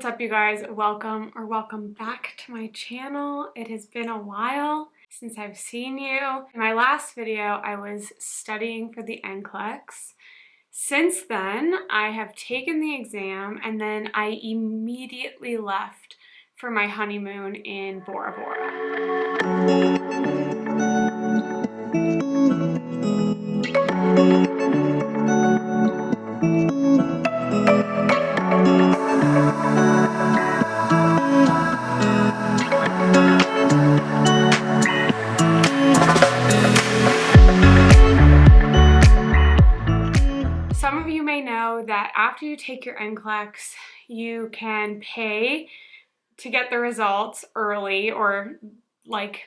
What's up, you guys? Welcome back to my channel. It has been a while since I've seen you. In my last video, I was studying for the NCLEX. Since then, I have taken the exam and then I immediately left for my honeymoon in Bora Bora. Some of you may know that after you take your NCLEX, you can pay to get the results early, or like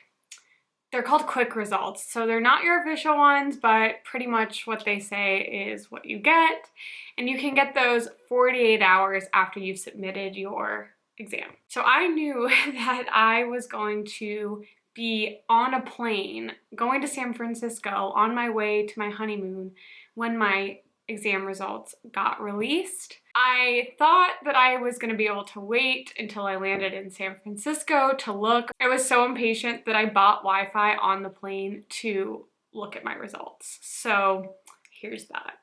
they're called quick results. So they're not your official ones, but pretty much what they say is what you get. And you can get those 48 hours after you've submitted your exam. So I knew that I was going to be on a plane going to San Francisco on my way to my honeymoon when my exam results got released. I thought that I was going to be able to wait until I landed in San Francisco to look. I was so impatient that I bought Wi-Fi on the plane to look at my results. So here's that.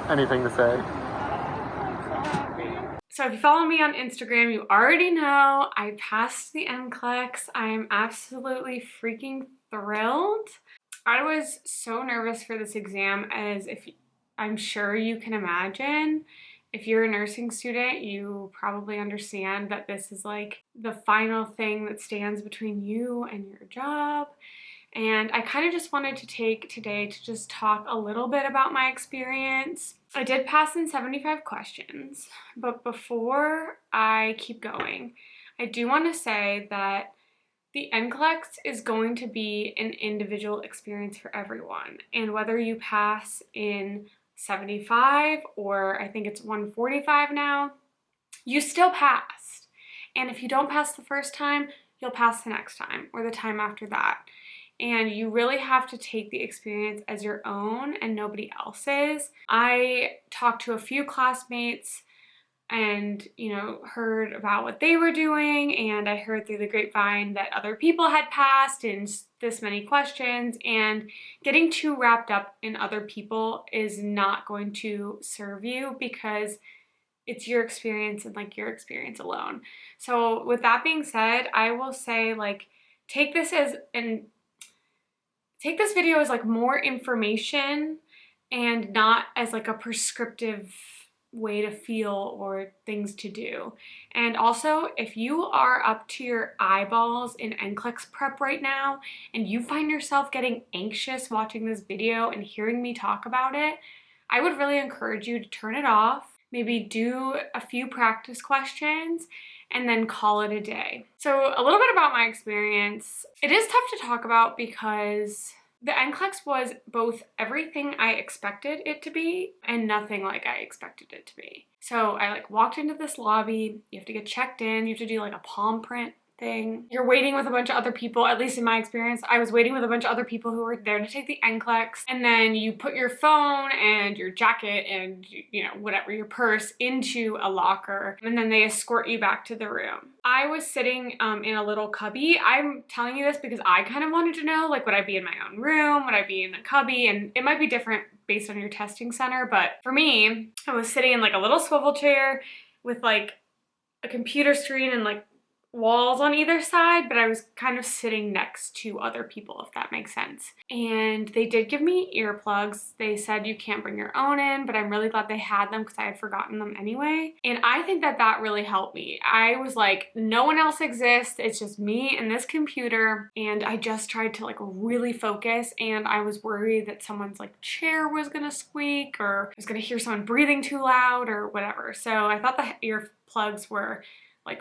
Anything to say? So if you follow me on Instagram, you already know I passed the NCLEX. I'm absolutely freaking thrilled. I was so nervous for this exam, as if I'm sure you can imagine. If you're a nursing student, you probably understand that this is like the final thing that stands between you and your job. And I kind of just wanted to take today to just talk a little bit about my experience. I did pass in 75 questions, but before I keep going, I do want to say that the NCLEX is going to be an individual experience for everyone. And whether you pass in 75 or I think it's 145 now, you still passed. And if you don't pass the first time, you'll pass the next time or the time after that. And you really have to take the experience as your own and nobody else's. I talked to a few classmates and, heard about what they were doing, and I heard through the grapevine that other people had passed in this many questions, and getting too wrapped up in other people is not going to serve you, because it's your experience and your experience alone. So with that being said, I will say take this video as more information and not as a prescriptive way to feel or things to do. And also, if you are up to your eyeballs in NCLEX prep right now and you find yourself getting anxious watching this video and hearing me talk about it, I would really encourage you to turn it off, maybe do a few practice questions, and then call it a day. So a little bit about my experience. It is tough to talk about because the NCLEX was both everything I expected it to be and nothing like I expected it to be. So I walked into this lobby, you have to get checked in, you have to do a palm print thing. You're waiting with a bunch of other people, at least in my experience, I was waiting with a bunch of other people who were there to take the NCLEX, and then you put your phone and your jacket and whatever, your purse into a locker, and then they escort you back to the room. I was sitting in a little cubby. I'm telling you this because I kind of wanted to know, would I be in my own room? Would I be in a cubby? And it might be different based on your testing center, but for me, I was sitting in a little swivel chair with a computer screen and walls on either side, but I was kind of sitting next to other people, if that makes sense. And they did give me earplugs. They said you can't bring your own in, but I'm really glad they had them because I had forgotten them anyway. And I think that that really helped me. I was no one else exists. It's just me and this computer. And I just tried to really focus, and I was worried that someone's chair was gonna squeak, or I was gonna hear someone breathing too loud or whatever. So I thought the earplugs were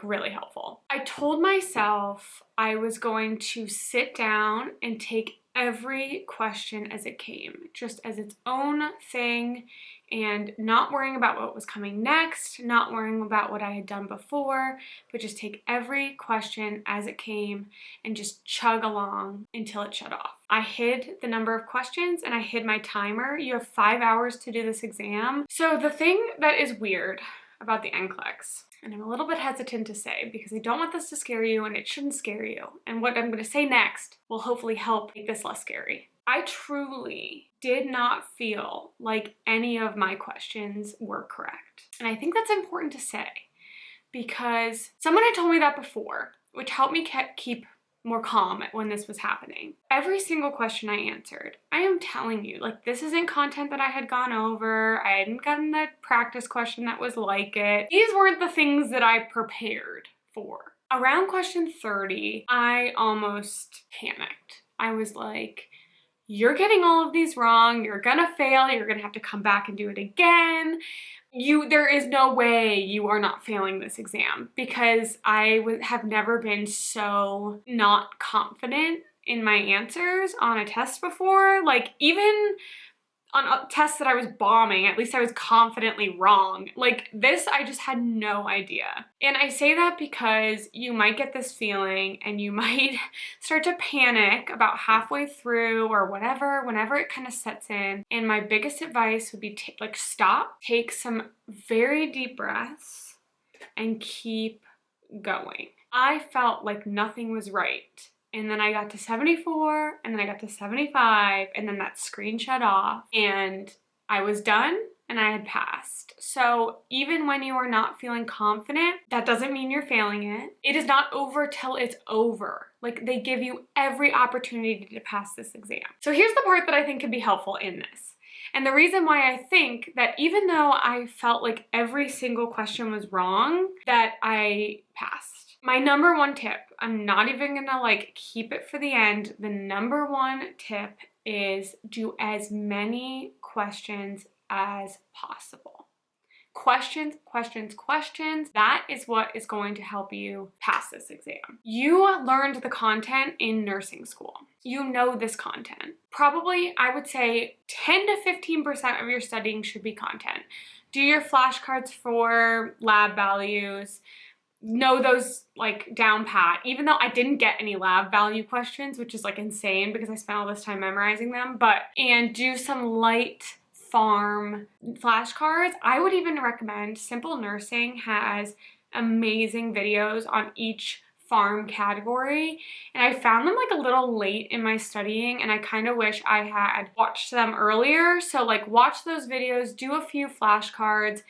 really helpful. I told myself I was going to sit down and take every question as it came, just as its own thing, and not worrying about what was coming next, not worrying about what I had done before, but just take every question as it came and just chug along until it shut off. I hid the number of questions and I hid my timer. You have 5 hours to do this exam. So the thing that is weird about the NCLEX, and I'm a little bit hesitant to say because I don't want this to scare you and it shouldn't scare you, and what I'm going to say next will hopefully help make this less scary. I truly did not feel like any of my questions were correct. And I think that's important to say because someone had told me that before, which helped me keep more calm when this was happening. Every single question I answered, I am telling you, like, this isn't content that I had gone over. I hadn't gotten the practice question that was like it. These weren't the things that I prepared for. Around question 30, I almost panicked. I was like, you're getting all of these wrong. You're gonna fail. You're gonna have to come back and do it again. There is no way you are not failing this exam, because I have never been so not confident in my answers on a test before. Like, even on tests that I was bombing, at least I was confidently wrong. Like this, I just had no idea. And I say that because you might get this feeling and you might start to panic about halfway through or whatever, whenever it kind of sets in. And my biggest advice would be stop, take some very deep breaths and keep going. I felt like nothing was right. And then I got to 74, and then I got to 75, and then that screen shut off, and I was done, and I had passed. So even when you are not feeling confident, that doesn't mean you're failing it. It is not over till it's over. Like, they give you every opportunity to pass this exam. So here's the part that I think could be helpful in this. And the reason why I think that even though I felt like every single question was wrong, that I passed. My number one tip, I'm not even gonna like keep it for the end. The number one tip is do as many questions as possible. Questions, questions, questions. That is what is going to help you pass this exam. You learned the content in nursing school. You know this content. Probably, I would say 10 to 15% of your studying should be content. Do your flashcards for lab values. Know those like down pat, even though I didn't get any lab value questions, which is like insane because I spent all this time memorizing them, and do some light farm flashcards. I would even recommend Simple Nursing has amazing videos on each farm category, and I found them like a little late in my studying, and I kind of wish I had watched them earlier. So like watch those videos, do a few flashcards,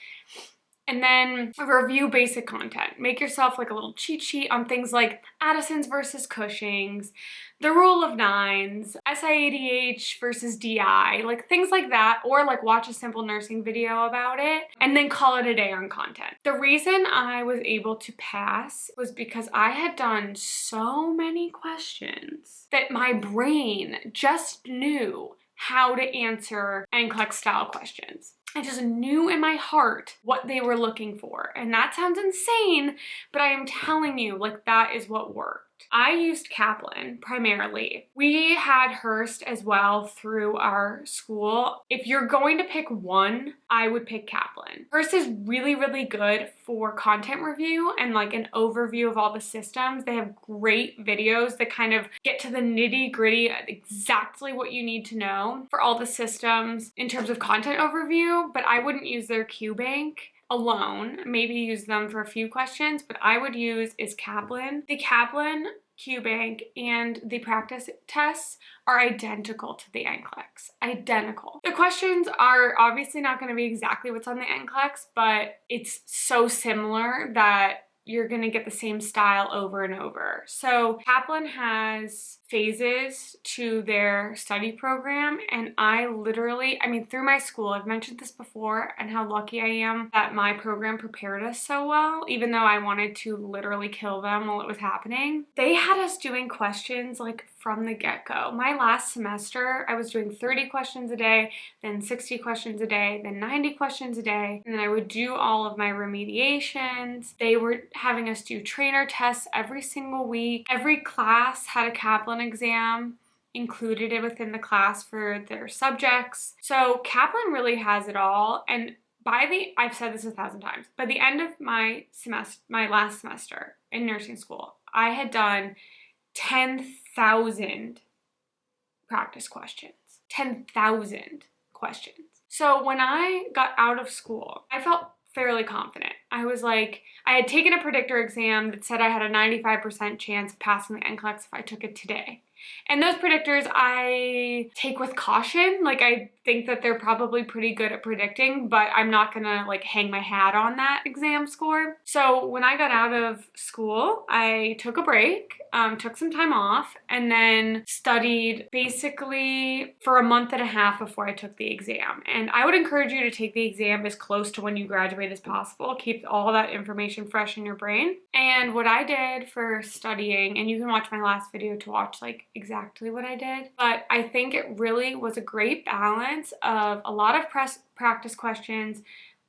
and then review basic content. Make yourself like a little cheat sheet on things like Addison's versus Cushing's, the rule of nines, SIADH versus DI, like things like that, or like watch a Simple Nursing video about it and then call it a day on content. The reason I was able to pass was because I had done so many questions that my brain just knew how to answer NCLEX style questions. I just knew in my heart what they were looking for. And that sounds insane, but I am telling you, like, that is what worked. I used Kaplan primarily. We had Hearst as well through our school. If you're going to pick one, I would pick Kaplan. Hearst is really, really good for content review and like an overview of all the systems. They have great videos that kind of get to the nitty-gritty, exactly what you need to know for all the systems in terms of content overview, but I wouldn't use their QBank alone. Maybe use them for a few questions, but I would use is Kaplan. The Kaplan QBank and the practice tests are identical to the NCLEX. Identical. The questions are obviously not going to be exactly what's on the NCLEX, but it's so similar that you're going to get the same style over and over. So Kaplan has phases to their study program, and I mean, through my school, I've mentioned this before and how lucky I am that my program prepared us so well, even though I wanted to literally kill them while it was happening. They had us doing questions like from the get-go. My last semester, I was doing 30 questions a day, then 60 questions a day, then 90 questions a day, and then I would do all of my remediations. They were having us do trainer tests every single week. Every class had a Kaplan exam. included it within the class for their subjects. So Kaplan really has it all. And I've said this 1,000 times, by the end of my last semester in nursing school, I had done 10,000 practice questions. 10,000 questions. So when I got out of school, I felt fairly confident. I was like, I had taken a predictor exam that said I had a 95% chance of passing the NCLEX if I took it today. And those predictors I take with caution. Like, I think that they're probably pretty good at predicting, but I'm not gonna like hang my hat on that exam score. So when I got out of school, I took a break, took some time off, and then studied basically for a month and a half before I took the exam. And I would encourage you to take the exam as close to when you graduate as possible. Keep all that information fresh in your brain. And what I did for studying, and you can watch my last video to watch like exactly what I did, but I think it really was a great balance of a lot of practice questions,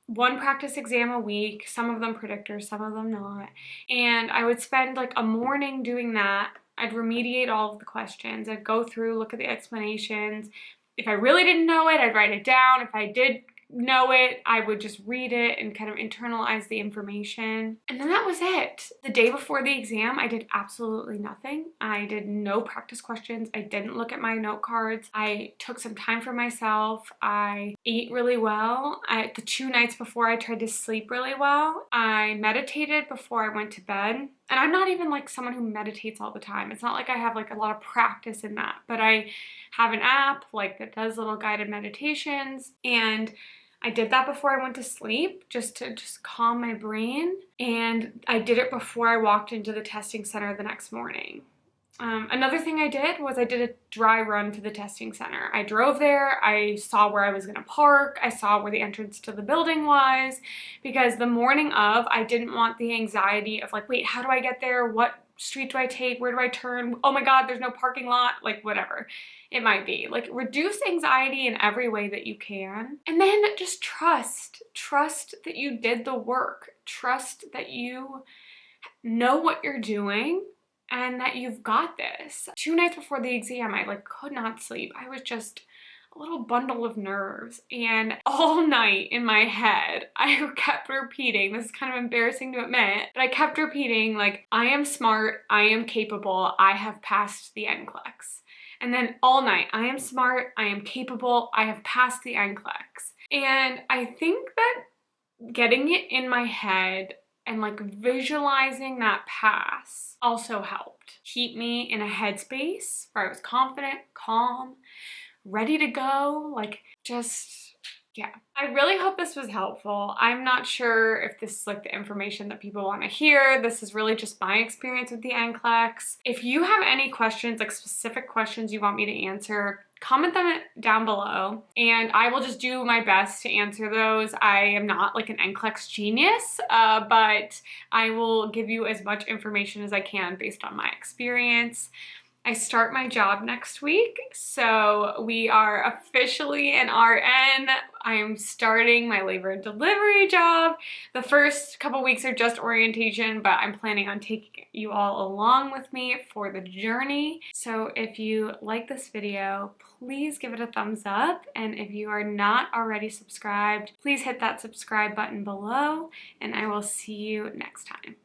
one practice exam a week, some of them predictors, some of them not. And I would spend like a morning doing that. I'd remediate all of the questions. I'd go through, look at the explanations. If I really didn't know it, I'd write it down. If I did know it, I would just read it and kind of internalize the information. And then that was it. The day before the exam, I did absolutely nothing. I did no practice questions. I didn't look at my note cards. I took some time for myself. I ate really well. The 2 nights before, I tried to sleep really well. I meditated before I went to bed. And I'm not even like someone who meditates all the time. It's not like I have like a lot of practice in that, but I have an app like that does little guided meditations, and I did that before I went to sleep just to calm my brain. And I did it before I walked into the testing center the next morning. Another thing I did was I did a dry run to the testing center. I drove there, I saw where I was gonna park, I saw where the entrance to the building was, because the morning of, I didn't want the anxiety of like, wait, how do I get there? What street do I take? Where do I turn? Oh my God, there's no parking lot, like whatever it might be. Like, reduce anxiety in every way that you can. And then just trust that you did the work. Trust that you know what you're doing and that you've got this. 2 nights before the exam, I like could not sleep. I was just a little bundle of nerves, and all night in my head, I kept repeating, this is kind of embarrassing to admit, but I kept repeating like, I am smart, I am capable, I have passed the NCLEX. And then all night, I am smart, I am capable, I have passed the NCLEX. And I think that getting it in my head and like visualizing that pass also helped keep me in a headspace where I was confident, calm, ready to go, like just, yeah. I really hope this was helpful. I'm not sure if this is like the information that people want to hear. This is really just my experience with the NCLEX. If you have any questions, like specific questions you want me to answer, comment them down below and I will just do my best to answer those. I am not like an NCLEX genius, but I will give you as much information as I can based on my experience. I start my job next week, so we are officially an RN. I am starting my labor and delivery job. The first couple weeks are just orientation, but I'm planning on taking you all along with me for the journey. So if you like this video, please give it a thumbs up. And if you are not already subscribed, please hit that subscribe button below, and I will see you next time.